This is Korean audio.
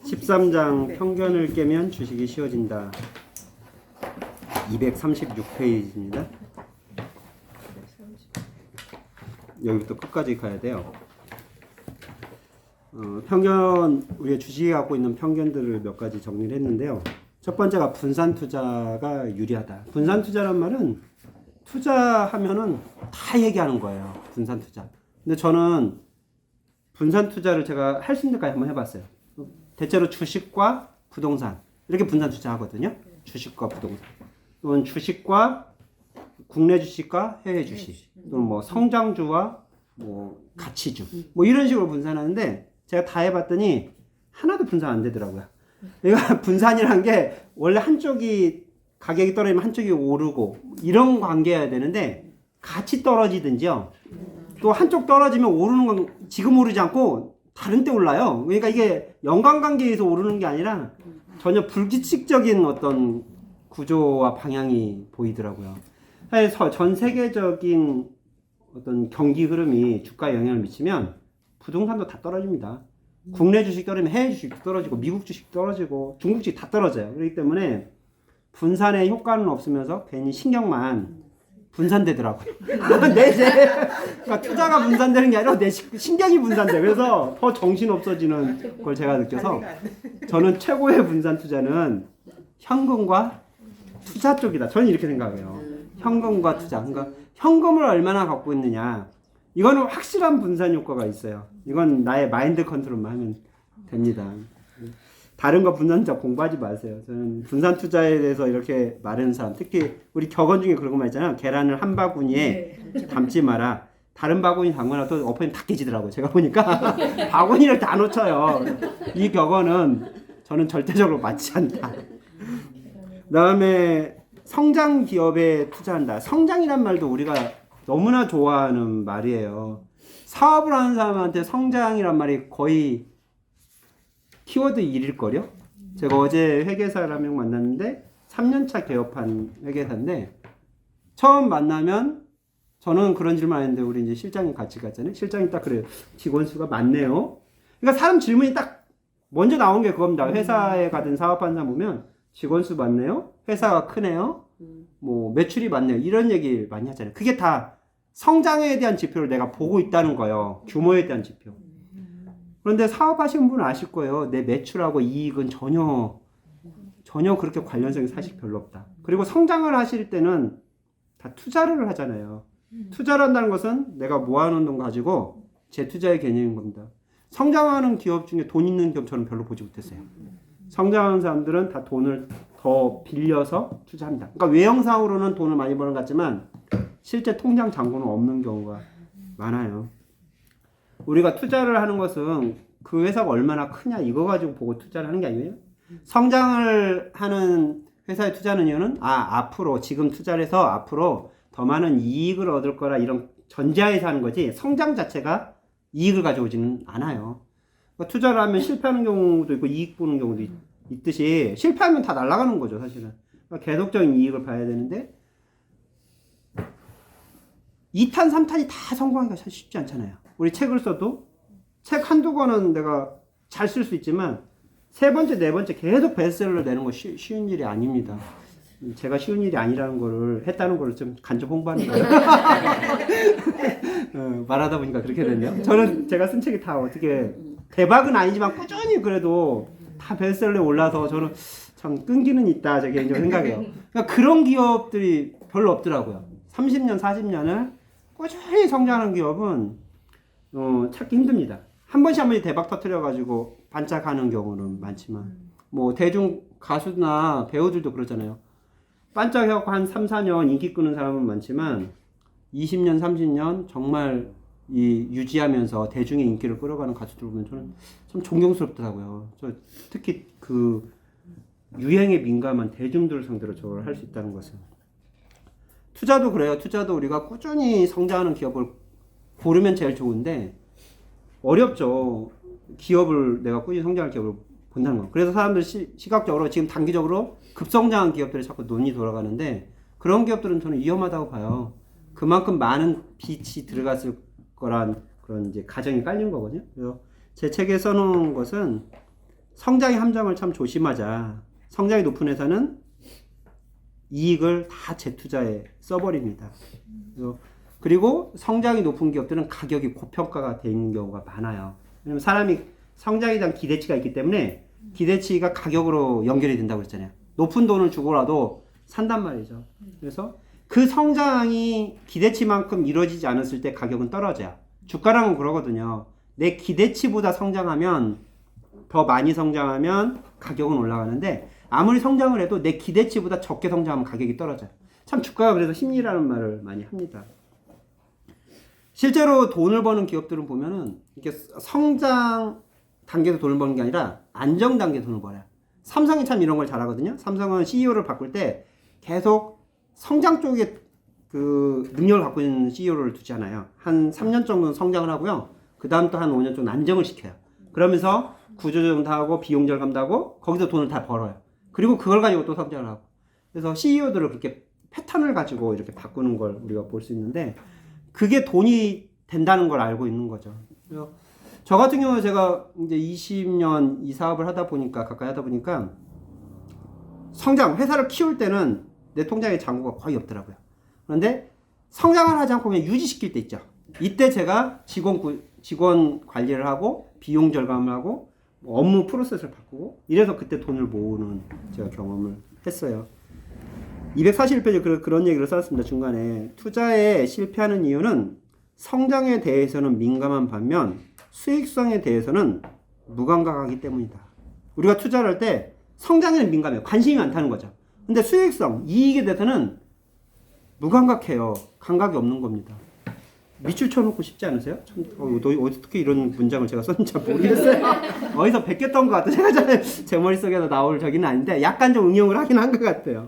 13장 편견을 깨면 주식이 쉬워진다. 236페이지입니다. 여기부터 끝까지 가야 돼요. 편견, 우리가 주식이 갖고 있는 편견들을 몇 가지 정리를 했는데요. 첫 번째가 분산 투자가 유리하다. 분산 투자란 말은 투자하면은 다 얘기하는 거예요. 분산 투자. 근데 저는 분산 투자를 제가 할 수 있는 데까지 한번 해봤어요. 대체로 주식과 부동산 이렇게 분산 투자하거든요. 주식과 부동산 또는 주식과 국내 주식과 해외 주식 또는 뭐 성장주와 뭐 가치주 뭐 이런 식으로 분산하는데 제가 다 해봤더니 하나도 분산 안 되더라고요. 그러니까 분산이란 게 원래 한쪽이 가격이 떨어지면 한쪽이 오르고 이런 관계여야 되는데 같이 떨어지든지요. 또 한쪽 떨어지면 오르는 건 지금 오르지 않고 다른 때 올라요. 그러니까 이게 연관관계에서 오르는 게 아니라 전혀 불규칙적인 어떤 구조와 방향이 보이더라고요. 그래서 전 세계적인 어떤 경기 흐름이 주가에 영향을 미치면 부동산도 다 떨어집니다. 국내 주식 떨어지면 해외 주식도 떨어지고 미국 주식 떨어지고 중국 주식 다 떨어져요. 그렇기 때문에 분산의 효과는 없으면서 괜히 신경만 분산되더라고요. 그러니까 투자가 분산되는 게 아니라 내 신경이 분산돼. 그래서 더 정신 없어지는 걸 제가 느껴서 저는 최고의 분산 투자는 현금과 투자 쪽이다. 저는 이렇게 생각해요. 현금과 투자. 그러니까 현금을 얼마나 갖고 있느냐. 이거는 확실한 분산 효과가 있어요. 이건 나의 마인드 컨트롤만 하면 됩니다. 다른 거 분산 투자 공부하지 마세요. 저는 분산 투자에 대해서 이렇게 말하는 사람, 특히 우리 격언 중에 그런 거 말있잖아요. 계란을 한 바구니에 담지 마라. 다른 바구니 담거나 또 엎어지면 다 깨지더라고요. 제가 보니까 바구니를 다 놓쳐요. 이 격언은 저는 절대적으로 맞지 않다. 그다음에 성장 기업에 투자한다. 성장이란 말도 우리가 너무나 좋아하는 말이에요. 사업을 하는 사람한테 성장이란 말이 거의 키워드 1일걸요? 제가 어제 회계사를 한 명 만났는데 3년차 개업한 회계사인데 처음 만나면 저는 그런 질문 안 했는데 우리 이제 실장님 같이 갔잖아요. 실장님 딱 그래요. 직원 수가 많네요. 그러니까 사람 질문이 딱 먼저 나온 게 그겁니다. 회사에 가든 사업하는 사람 보면 직원 수 많네요. 회사가 크네요. 뭐 매출이 많네요. 이런 얘기 많이 하잖아요. 그게 다 성장에 대한 지표를 내가 보고 있다는 거예요. 규모에 대한 지표. 그런데 사업하시는 분은 아실 거예요. 내 매출하고 이익은 전혀 그렇게 관련성이 사실 별로 없다. 그리고 성장을 하실 때는 다 투자를 하잖아요. 투자를 한다는 것은 내가 모아놓은 돈 가지고 재투자의 개념인 겁니다. 성장하는 기업 중에 돈 있는 기업 저는 별로 보지 못했어요. 성장하는 사람들은 다 돈을 더 빌려서 투자합니다. 그러니까 외형상으로는 돈을 많이 버는 것 같지만 실제 통장 잔고는 없는 경우가 많아요. 우리가 투자를 하는 것은 그 회사가 얼마나 크냐 이거 가지고 보고 투자를 하는 게 아니에요. 성장을 하는 회사에 투자하는 이유는 앞으로 지금 투자를 해서 앞으로 더 많은 이익을 얻을 거라 이런 전제하에서 하는 거지 성장 자체가 이익을 가져오지는 않아요. 그러니까 투자를 하면 실패하는 경우도 있고 이익 보는 경우도 있듯이 실패하면 다 날아가는 거죠 사실은. 그러니까 계속적인 이익을 봐야 되는데 2탄 3탄이 다 성공하기가 사실 쉽지 않잖아요. 우리 책을 써도 책 한두 권은 내가 잘 쓸 수 있지만 세 번째, 네 번째 계속 베스트셀러 내는 거 쉬운 일이 아닙니다. 제가 쉬운 일이 아니라는 거를 했다는 거를 좀 간접 홍보하는 거예요. 말하다 보니까 그렇게 됐네요. 저는 제가 쓴 책이 다 어떻게 대박은 아니지만 꾸준히 그래도 다 베스트셀러에 올라서 저는 참 끈기는 있다 제 개인적으로 생각해요. 그러니까 그런 기업들이 별로 없더라고요. 30년, 40년을 꾸준히 성장하는 기업은 찾기 힘듭니다. 한 번씩 대박 터뜨려가지고 반짝하는 경우는 많지만 뭐 대중 가수나 배우들도 그러잖아요. 반짝해갖고 한 3, 4년 인기 끄는 사람은 많지만 20년, 30년 정말 유지하면서 대중의 인기를 끌어가는 가수들 보면 저는 참 존경스럽더라고요. 저 특히 그 유행에 민감한 대중들을 상대로 저걸 할 수 있다는 것은. 투자도 그래요. 투자도 우리가 꾸준히 성장하는 기업을 고르면 제일 좋은데 어렵죠. 기업을 내가 꾸준히 성장할 기업을 본다는 거. 그래서 사람들 시각적으로 지금 단기적으로 급성장한 기업들이 자꾸 눈이 돌아가는데 그런 기업들은 저는 위험하다고 봐요. 그만큼 많은 빛이 들어갔을 거란 그런 이제 가정이 깔린 거거든요. 그래서 제 책에 써놓은 것은 성장의 함정을 참 조심하자. 성장이 높은 회사는 이익을 다 재투자에 써버립니다. 그리고 성장이 높은 기업들은 가격이 고평가가 돼 있는 경우가 많아요. 왜냐면 사람이 성장에 대한 기대치가 있기 때문에 기대치가 가격으로 연결이 된다고 했잖아요. 높은 돈을 주고라도 산단 말이죠. 그래서 그 성장이 기대치만큼 이루어지지 않았을 때 가격은 떨어져요. 주가랑은 그러거든요. 내 기대치보다 성장하면, 더 많이 성장하면 가격은 올라가는데, 아무리 성장을 해도 내 기대치보다 적게 성장하면 가격이 떨어져요. 참 주가가 그래서 심리라는 말을 많이 합니다. 실제로 돈을 버는 기업들은 보면은 이렇게 성장 단계에서 돈을 버는 게 아니라 안정 단계에서 돈을 벌어요. 삼성이 참 이런 걸 잘하거든요. 삼성은 CEO를 바꿀 때 계속 성장 쪽에 그 능력을 갖고 있는 CEO를 두지 않아요. 한 3년 정도는 성장을 하고요. 그 다음 또 한 5년 정도 안정을 시켜요. 그러면서 구조조정도 하고 비용 절감도 하고 거기서 돈을 다 벌어요. 그리고 그걸 가지고 또 성장을 하고. 그래서 CEO들을 그렇게 패턴을 가지고 이렇게 바꾸는 걸 우리가 볼 수 있는데, 그게 돈이 된다는 걸 알고 있는 거죠. 그래서 저 같은 경우는 제가 이제 20년 이 사업을 하다 보니까, 가까이 하다 보니까 성장, 회사를 키울 때는 내 통장에 잔고가 거의 없더라고요. 그런데 성장을 하지 않고 그냥 유지시킬 때 있죠. 이때 제가 직원 관리를 하고 비용 절감을 하고 업무 프로세스를 바꾸고 이래서 그때 돈을 모으는 제가 경험을 했어요. 241페이지 그런 얘기를 써놨습니다. 중간에 투자에 실패하는 이유는 성장에 대해서는 민감한 반면 수익성에 대해서는 무감각하기 때문이다. 우리가 투자를 할 때 성장에는 민감해요. 관심이 많다는 거죠. 근데 수익성, 이익에 대해서는 무감각해요. 감각이 없는 겁니다. 밑줄 쳐놓고 싶지 않으세요? 참, 어떻게 이런 문장을 제가 썼는지 잘 모르겠어요. 어디서 베꼈던 것 같아요. 제가 제 머릿속에서 나올 저기는 아닌데 약간 좀 응용을 하긴 한 것 같아요.